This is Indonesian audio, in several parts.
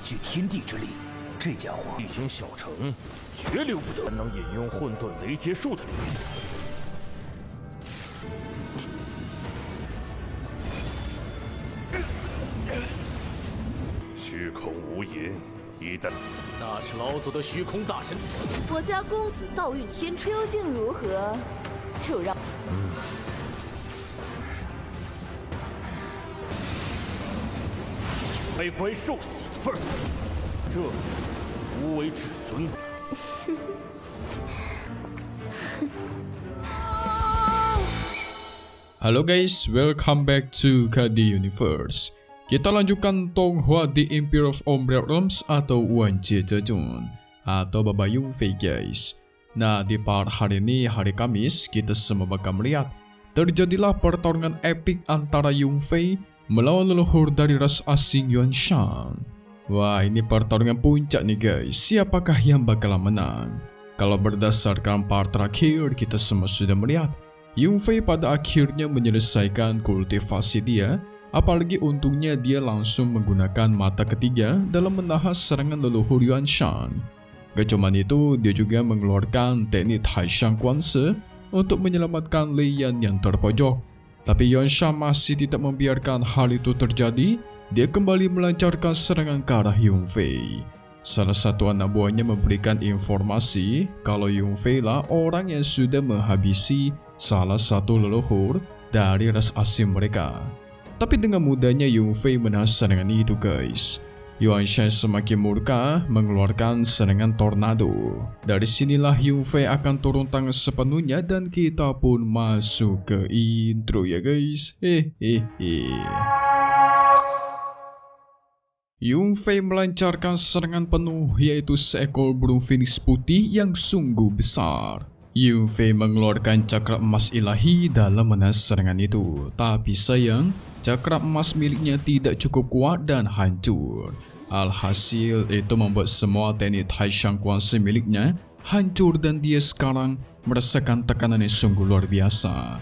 具天地之力，这家伙一行小城绝留不得，能引用混沌雷劫术的力量。虚空无垠，一旦那是老祖的虚空大神。我家公子道运天出，究竟如何？就让乖乖受死的份儿。这无为至尊。Halo guys, welcome back to KD Universe. Kita lanjutkan Tonghua The Empire of Umbral Realms atau Wan Jie Zhezhun atau Baba Yunfei guys. Nah, di part hari ini, hari Kamis, kita semua bakal melihat terjadilah pertarungan epik antara Yunfei melawan leluhur dari ras asing Yuanshan. Wah, ini pertarungan puncak nih guys. Siapakah yang bakalan menang? Kalau berdasarkan part terakhir, kita semua sudah melihat Yunfei pada akhirnya menyelesaikan kultivasi dia. Apalagi untungnya dia langsung menggunakan mata ketiga dalam menahan serangan leluhur Yuanshan. Gak cuman itu, dia juga mengeluarkan teknik Taishan Kuanse untuk menyelamatkan Lei Yan yang terpojok. Tapi Yuanshan masih tidak membiarkan hal itu terjadi. Dia kembali melancarkan serangan ke arah Yunfei. Salah satu anak buahnya memberikan informasi kalau Yunfei lah orang yang sudah menghabisi salah satu leluhur dari ras asing mereka. Tapi dengan mudahnya Yunfei menahan serangan itu guys. Yuanshan semakin murka mengeluarkan serangan tornado. Dari sinilah Yunfei akan turun tangan sepenuhnya dan kita pun masuk ke intro ya guys. Yunfei melancarkan serangan penuh yaitu seekor burung phoenix putih yang sungguh besar. Yunfei mengeluarkan cakra emas ilahi dalam menahan serangan itu. Tapi sayang, cakra emas miliknya tidak cukup kuat dan hancur. Alhasil itu membuat semua teknik Taishan Kuanse miliknya hancur dan dia sekarang merasakan tekanan yang sungguh luar biasa.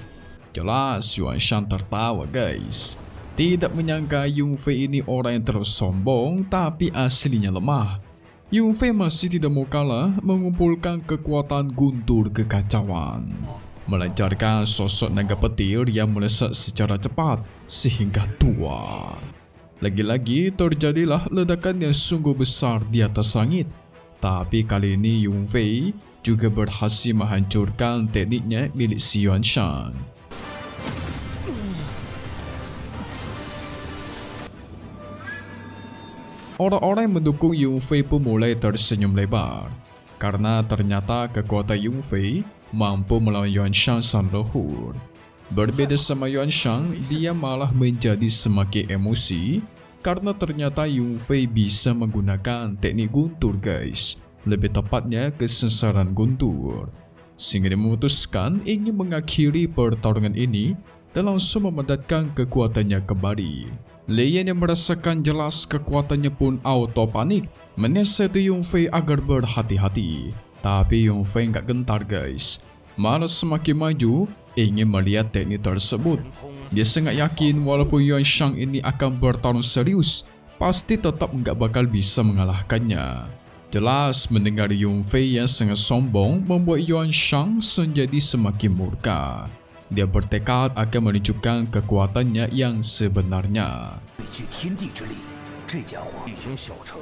Jelas Yuanshan tertawa guys. Tidak menyangka Yunfei ini orang yang terus sombong tapi aslinya lemah. Yunfei masih tidak mau kalah mengumpulkan kekuatan guntur kekacauan. Melancarkan sosok naga petir yang melesat secara cepat sehingga tua. Lagi-lagi terjadilah ledakan yang sungguh besar di atas langit. Tapi kali ini Yunfei juga berhasil menghancurkan tekniknya milik si Yuanshan. Orang-orang yang mendukung Yunfei pun mulai tersenyum lebar. Karena ternyata kekuatan Yunfei mampu melawan Yuanshan sang leluhur. Berbeda sama Yuanshan, dia malah menjadi semakin emosi karena ternyata Yunfei bisa menggunakan teknik guntur guys. Lebih tepatnya kesesaran guntur. Sehingga dia memutuskan ingin mengakhiri pertarungan ini dan langsung memandatkan kekuatannya kembali. Lei Yan yang merasakan jelas kekuatannya pun auto panik menasihati Yunfei agar berhati-hati. Tapi Yunfei nggak gentar guys. Malah semakin maju ingin melihat teknik tersebut. Dia sangat yakin walaupun Yuanshan ini akan bertarung serius, pasti tetap nggak bakal bisa mengalahkannya. Jelas mendengar Yunfei yang sangat sombong membuat Yuanshan menjadi semakin murka. Dia bertekad akan menunjukkan kekuatannya yang sebenarnya. 汇聚天地之力，这家伙一行小城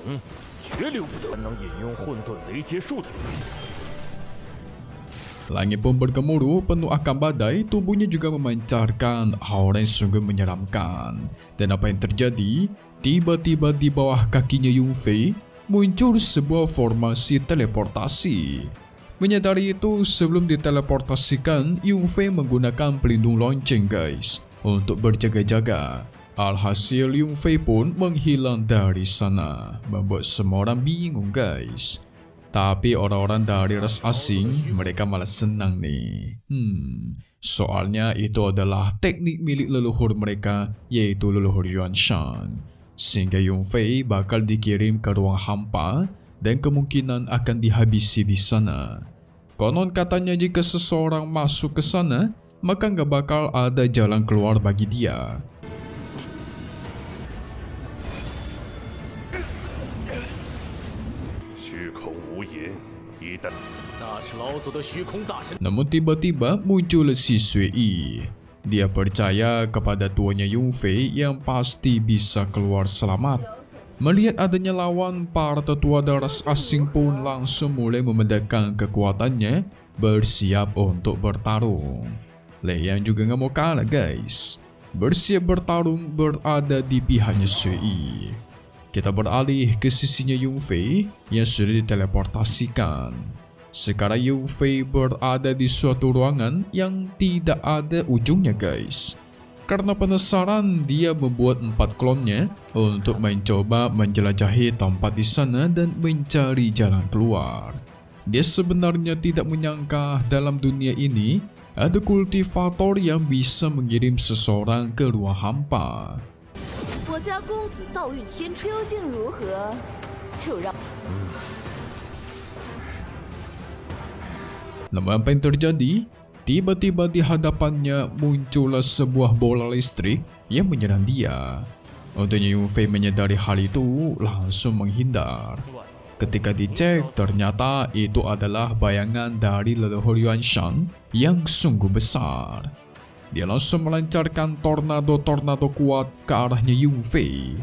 绝留不得，能引用混沌雷劫术的力量。 Langit pun bergemuruh penuh akan badai, tubuhnya juga memancarkan aura yang sungguh menyeramkan. Dan apa yang terjadi? Tiba-tiba di bawah kakinya Yunfei muncul sebuah formasi teleportasi. Menyadari itu, sebelum diteleportasikan, Yunfei menggunakan pelindung lonceng guys untuk berjaga-jaga. Alhasil Yunfei pun menghilang dari sana, membuat semua orang bingung guys. Tapi orang-orang dari ras asing, mereka malah senang nih. Soalnya itu adalah teknik milik leluhur mereka, yaitu leluhur Yuanshan. Sehingga Yunfei bakal dikirim ke ruang hampa dan kemungkinan akan dihabisi di sana. Konon katanya jika seseorang masuk ke sana, maka nggak bakal ada jalan keluar bagi dia. 你的。那是老祖的虚空大神。 Namun tiba-tiba muncul si Sui Yi. Dia percaya kepada tuanya Yung Fei yang pasti bisa keluar selamat. Melihat adanya lawan, para tetua daras asing pun langsung mulai memedahkan kekuatannya, bersiap untuk bertarung. Lei Yang juga nggak mau kalah guys. Bersiap bertarung berada di pihaknya Sui Yi. Kita beralih ke sisinya Yung Fei yang sudah diteleportasikan. Sekarang Yung Fei berada di suatu ruangan yang tidak ada ujungnya guys. Karena penasaran, dia membuat 4 klonnya untuk mencoba menjelajahi tempat di sana dan mencari jalan keluar. Dia sebenarnya tidak menyangka dalam dunia ini ada kultivator yang bisa mengirim seseorang ke ruang hampa. 我家公子道运天究竟如何？就让 Namun apa yang terjadi? Tiba-tiba di hadapannya muncullah sebuah bola listrik yang menyerang dia. Untungnya Yung Fei menyadari hal itu langsung menghindar. Ketika dicek, ternyata itu adalah bayangan dari leluhur Yuan Shang yang sungguh besar. Dia langsung melancarkan tornado kuat ke arahnya Yung Fei.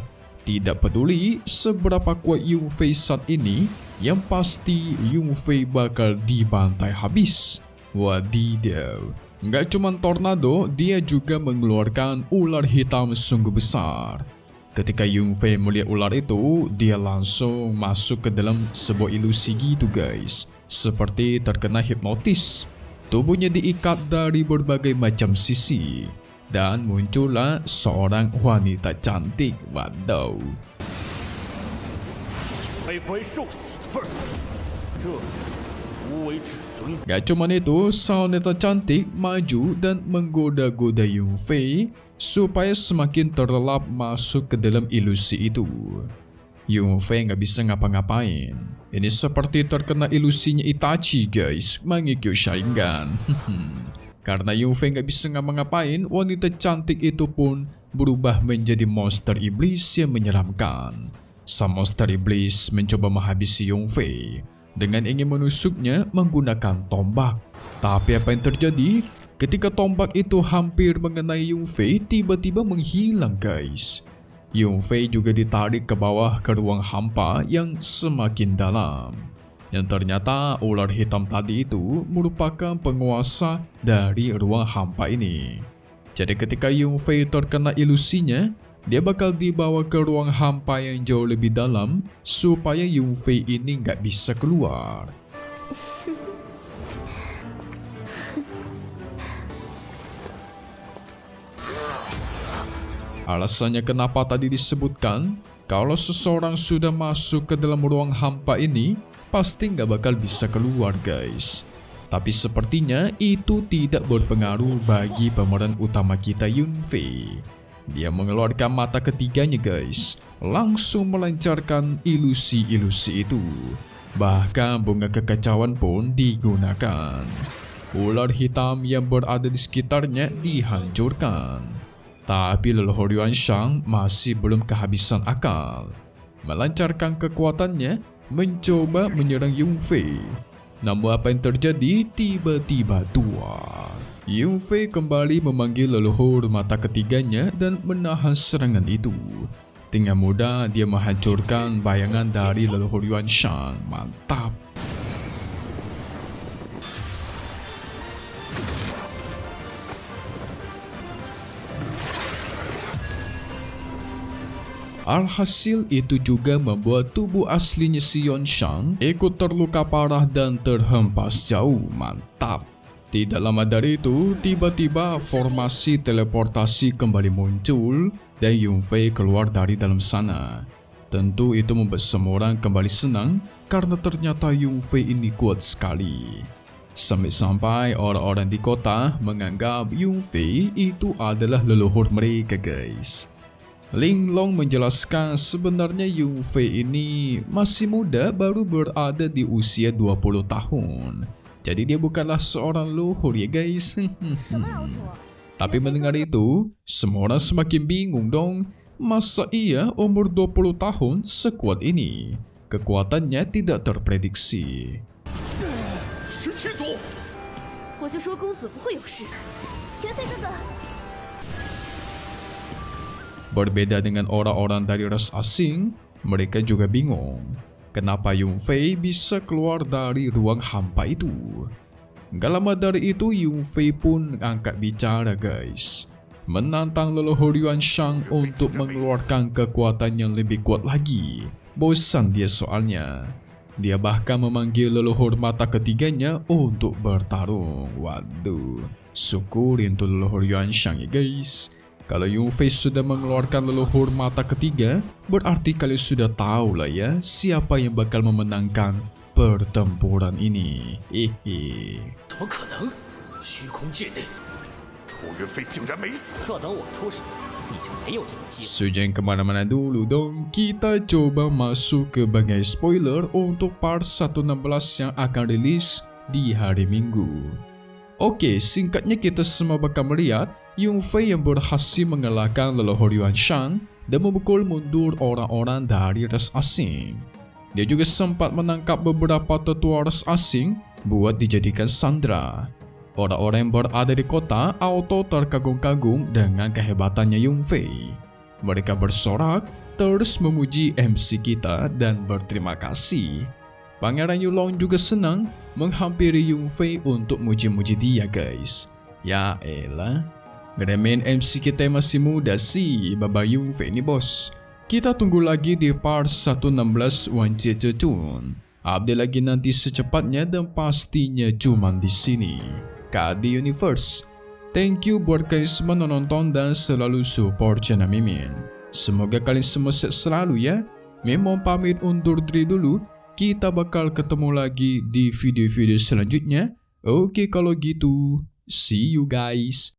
Tidak peduli seberapa kuat Yung Fei saat ini, yang pasti Yung Fei bakal dibantai habis. Wadidaw, nggak cuma tornado, dia juga mengeluarkan ular hitam sungguh besar. Ketika Yung Fei melihat ular itu, dia langsung masuk ke dalam sebuah ilusi gitu guys. Seperti terkena hipnotis. Tubuhnya diikat dari berbagai macam sisi. Dan muncullah seorang wanita cantik. Wadaw. 乖乖受死的份儿，这无为至尊。 Gak cuman itu, sang wanita cantik maju dan menggoda-goda Yung Fei supaya semakin terlelap masuk ke dalam ilusi itu. Yung Fei gak bisa ngapa-ngapain. Ini seperti terkena ilusinya Itachi guys, mengikut Sharingan. Karena Yung Fei gak bisa ngapa-ngapain, wanita cantik itu pun berubah menjadi monster iblis yang menyeramkan. Sang monster iblis mencoba menghabisi Yung Fei dengan ingin menusuknya menggunakan tombak. Tapi apa yang terjadi? Ketika tombak itu hampir mengenai Yung Fei, tiba-tiba menghilang guys. Yung Fei juga ditarik ke bawah ke ruang hampa yang semakin dalam. Yang ternyata ular hitam tadi itu merupakan penguasa dari ruang hampa ini. Jadi ketika Yung Fei terkena ilusinya, dia bakal dibawa ke ruang hampa yang jauh lebih dalam supaya Yung Fei ini nggak bisa keluar. Alasannya kenapa tadi disebutkan, kalau seseorang sudah masuk ke dalam ruang hampa ini, pasti nggak bakal bisa keluar guys. Tapi sepertinya itu tidak berpengaruh bagi pemeran utama kita Yung Fei. Dia mengeluarkan mata ketiganya guys, langsung melancarkan ilusi-ilusi itu. Bahkan bunga kekacauan pun digunakan. Ular hitam yang berada di sekitarnya dihancurkan. Tapi leluhur Yuan Shang masih belum kehabisan akal. Melancarkan kekuatannya, mencoba menyerang Yung Fei. Namun apa yang terjadi? Tiba-tiba tua. Yung Fei kembali memanggil leluhur mata ketiganya dan menahan serangan itu. Dengan mudah dia menghancurkan bayangan dari leluhur Yuan Shang. Mantap. Alhasil itu juga membuat tubuh aslinya si Yuan Shang ikut terluka parah dan terhempas jauh. Mantap. Tidak lama dari itu, tiba-tiba formasi teleportasi kembali muncul dan Yung Fei keluar dari dalam sana. Tentu itu membuat semua orang kembali senang karena ternyata Yung Fei ini kuat sekali. Sampai-sampai orang-orang di kota menganggap Yung Fei itu adalah leluhur mereka guys. Ling Long menjelaskan sebenarnya Yung Fei ini masih muda, baru berada di usia 20 tahun. Jadi dia bukanlah seorang leluhur ya guys. Tapi mendengar itu, semua orang semakin bingung dong. Masa iya umur 20 tahun sekuat ini? Kekuatannya tidak terprediksi. 17族。我就说公子不会有事。元飞哥哥， Berbeda dengan orang-orang dari ras asing, mereka juga bingung kenapa Yunfei bisa keluar dari ruang hampa itu. Gak lama dari itu Yunfei pun angkat bicara guys, menantang leluhur Yuan Shang untuk mengeluarkan kekuatan yang lebih kuat lagi. Bosan dia soalnya. Dia bahkan memanggil leluhur mata ketiganya untuk bertarung. Waduh, syukurin tuh leluhur Yuan Shang ya guys. Kalau Yunfei sudah mengeluarkan leluhur mata ketiga, berarti kalian sudah tahu lah ya siapa yang bakal memenangkan pertempuran ini. 怎么可能？虚空界内，楚云飞竟然没死！这等我出手，你就没有这个机会。 So jangan kemana-mana dulu dong, kita coba masuk ke bagian spoiler untuk part 116 yang akan rilis di hari Minggu. Oke, singkatnya kita semua bakal melihat Yunfei yang berhasil mengalahkan leluhur Yuan Shang dan memukul mundur orang-orang dari ras asing. Dia juga sempat menangkap beberapa tetua ras asing buat dijadikan sandera. Orang-orang yang berada di kota auto terkagum-kagum dengan kehebatannya Yunfei. Mereka bersorak, terus memuji MC kita dan berterima kasih. Pangeran Yulong juga senang menghampiri Yunfei untuk muji-muji dia guys. Ya elah, ngeremehin MC kita yang masih muda sih, Baba Yunfei nih bos. Kita tunggu lagi di part 116 Wan Jie Zhe Zun. Update lagi nanti secepatnya dan pastinya cuman di sini. KD Universe. Thank you buat kalian semua nonton dan selalu support channel Mimin. Semoga kalian semua sehat selalu ya. Mimin pamit undur diri dulu. Kita bakal ketemu lagi di video-video selanjutnya. Oke kalau gitu, see you guys.